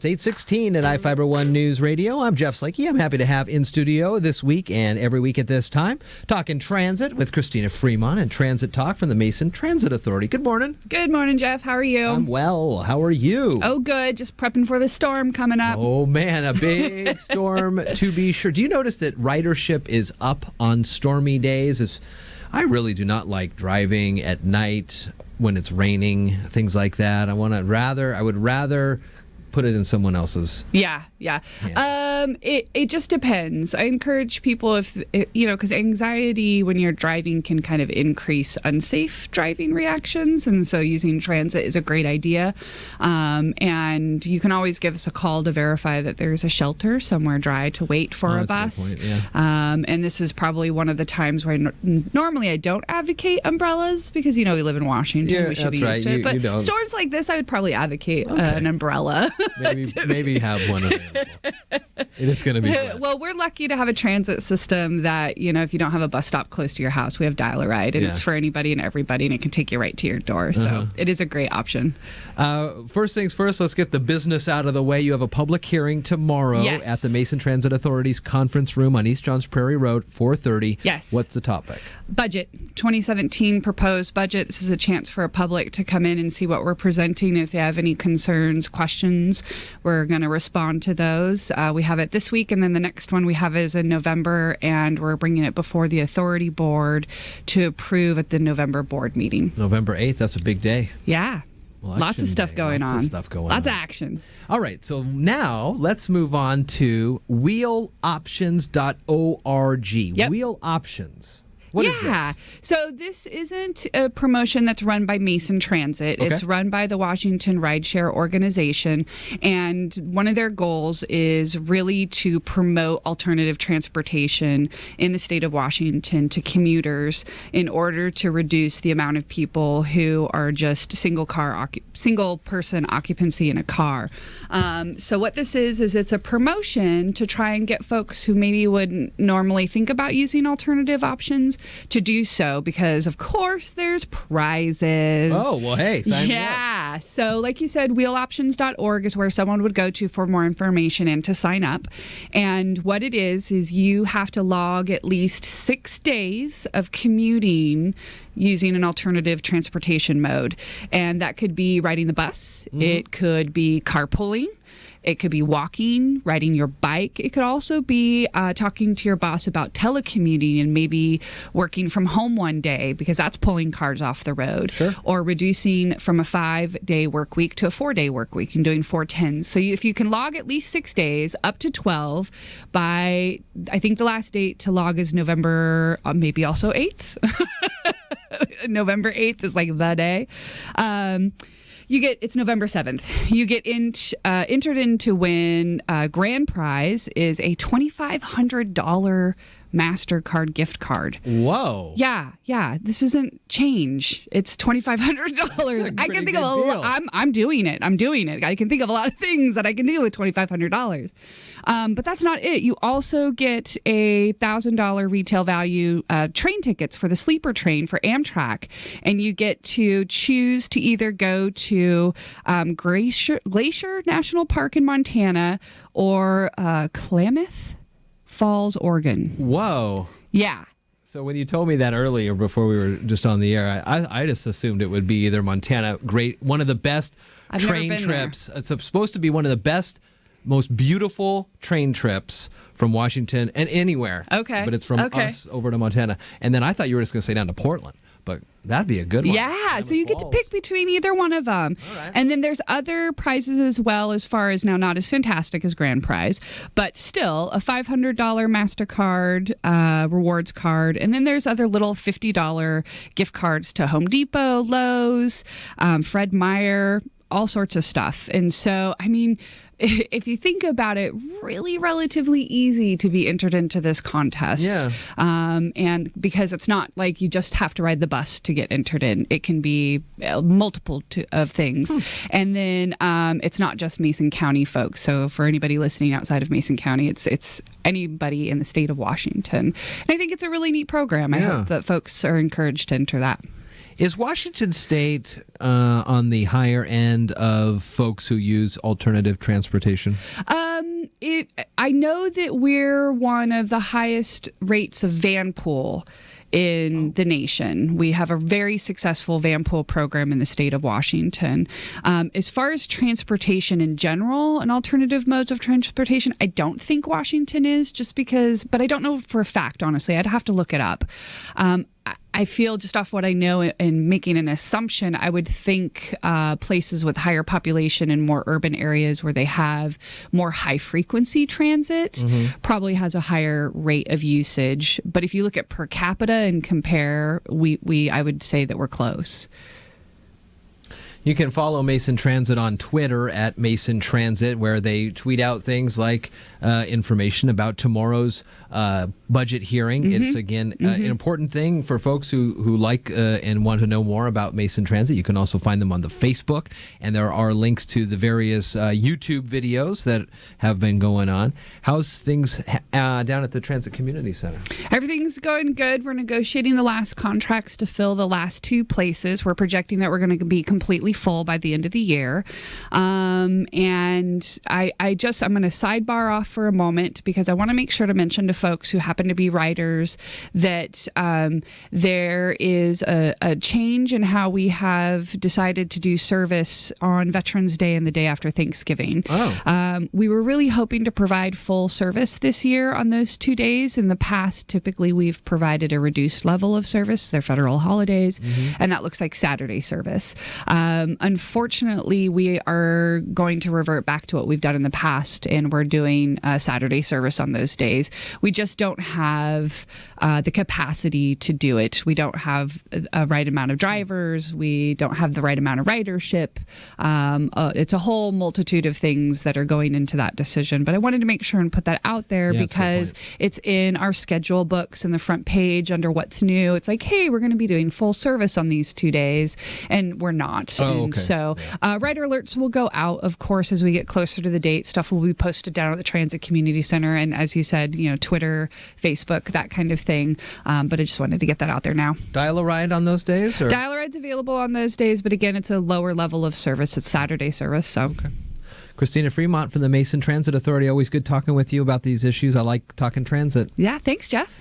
It's 8:16 at I-Fiber One News Radio. I'm Jeff Slakey. I'm happy to have in studio this week and every week at this time, talking transit with Christina Fremont and Transit Talk from the Mason Transit Authority. Good morning. Good morning, Jeff. How are you? I'm well. How are you? Oh, good. Just prepping for the storm coming up. Oh, man, a big storm to be sure. Do you notice that ridership is up on stormy days? I really do not like driving at night when it's raining, things like that. I would rather put it in someone else's. Yeah. It just depends. I encourage people because anxiety when you're driving can kind of increase unsafe driving reactions. And so using transit is a great idea. And you can always give us a call to verify that there's a shelter somewhere dry to wait for a bus. That's a good point, yeah. And this is probably one of the times where normally I don't advocate umbrellas because, we live in Washington. Yeah, we should be that's used right. to it. You But don't. Storms like this, I would probably advocate an umbrella. Maybe have one available. It is going to be wet. Well, we're lucky to have a transit system that, if you don't have a bus stop close to your house, we have Dial-A-Ride, and it's for anybody and everybody, and it can take you right to your door. So it is a great option. First things first, let's get the business out of the way. You have a public hearing tomorrow at the Mason Transit Authority's conference room on East Johns Prairie Road, 4:30. Yes. What's the topic? Budget, 2017 proposed budget. This is a chance for a public to come in and see what we're presenting. If they have any concerns, questions, we're going to respond to those. We have it this week, and then the next one we have is in November, and we're bringing it before the authority board to approve at the November board meeting. November 8th, that's a big day. Yeah. Lots of stuff going on. Lots of action. All right, so now let's move on to wheeloptions.org. Yep. Wheel Options. What is this? So this isn't a promotion that's run by Mason Transit. Okay. It's run by the Washington Rideshare Organization. And one of their goals is really to promote alternative transportation in the state of Washington to commuters in order to reduce the amount of people who are just single person occupancy in a car. So what this is it's a promotion to try and get folks who maybe wouldn't normally think about using alternative options to do so, because of course there's prizes. Oh, well, hey, sign me up. Yeah. So like you said, wheeloptions.org is where someone would go to for more information and to sign up. And what it is you have to log at least 6 days of commuting using an alternative transportation mode. And that could be riding the bus. Mm-hmm. It could be carpooling. It could be walking, riding your bike. It could also be talking to your boss about telecommuting and maybe working from home one day, because that's pulling cars off the road. Sure. Or reducing from a 5-day work week to a 4-day work week and doing 4/10s. So if you can log at least 6 days, up to 12, by, I think the last date to log is November, maybe also 8th. November 8th is like the day. It's November 7th. You get entered in to win. Grand prize is a $2,500 MasterCard gift card. Whoa. Yeah. This isn't change. It's $2,500. I can think of a lot. I'm doing it. I can think of a lot of things that I can do with $2,500. But that's not it. You also get a $1,000 retail value train tickets for the sleeper train for Amtrak, and you get to choose to either go to Glacier National Park in Montana or Klamath Falls, Oregon. Whoa. Yeah. So when you told me that earlier before we were just on the air, I just assumed it would be either Montana, one of the best train trips. It's supposed to be one of the best, most beautiful train trips from Washington and anywhere. Okay. But it's from us over to Montana. And then I thought you were just going to say down to Portland. But that'd be a good one. Yeah, so you get to pick between either one of them. All right. And then there's other prizes as well, as far as now not as fantastic as grand prize, but still a $500 MasterCard rewards card. And then there's other little $50 gift cards to Home Depot, Lowe's, Fred Meyer, all sorts of stuff. And so, I mean, if you think about it, really relatively easy to be entered into this contest. Yeah. And because it's not like you just have to ride the bus to get entered in. It can be multiple of things. And then it's not just Mason County folks. So for anybody listening outside of Mason County, it's anybody in the state of Washington. And I think it's a really neat program. I hope that folks are encouraged to enter that. Is Washington State on the higher end of folks who use alternative transportation? I know that we're one of the highest rates of van pool in the nation. We have a very successful van pool program in the state of Washington. As far as transportation in general and alternative modes of transportation, I don't think Washington is, just because, but I don't know for a fact, honestly. I'd have to look it up. I feel, just off what I know and making an assumption, I would think places with higher population and more urban areas where they have more high frequency transit probably has a higher rate of usage. But if you look at per capita and compare, I would say that we're close. You can follow Mason Transit on Twitter at Mason Transit, where they tweet out things like information about tomorrow's budget hearing. It's, again, an important thing for folks who like and want to know more about Mason Transit. You can also find them on the Facebook, and there are links to the various YouTube videos that have been going on. How's things down at the Transit Community Center? Everything's going good. We're negotiating the last contracts to fill the last 2 places. We're projecting that we're going to be completely full by the end of the year. And I'm going to sidebar off for a moment because I want to make sure to mention to folks who happen to be riders that there is a change in how we have decided to do service on Veterans Day and the day after Thanksgiving. We were really hoping to provide full service this year on those 2 days. In the past, typically we've provided a reduced level of service. They're federal holidays, and that looks like Saturday service. Unfortunately, we are going to revert back to what we've done in the past, and we're doing Saturday service on those days. We just don't have the capacity to do it. We don't have a right amount of drivers. We don't have the right amount of ridership. It's a whole multitude of things that are going into that decision. But I wanted to make sure and put that out there because it's in our schedule books in the front page under what's new. It's like, hey, we're going to be doing full service on these 2 days, and we're not. So rider alerts will go out, of course, as we get closer to the date. Stuff will be posted down at the Transit Community Center, and as you said, Twitter, Facebook, that kind of thing. But I just wanted to get that out there now. Dial-A-Ride on those days? Or? Dial-A-Ride's available on those days, but again, it's a lower level of service. It's Saturday service. So. Okay. Christina Fremont from the Mason Transit Authority. Always good talking with you about these issues. I like talking transit. Yeah, thanks, Jeff.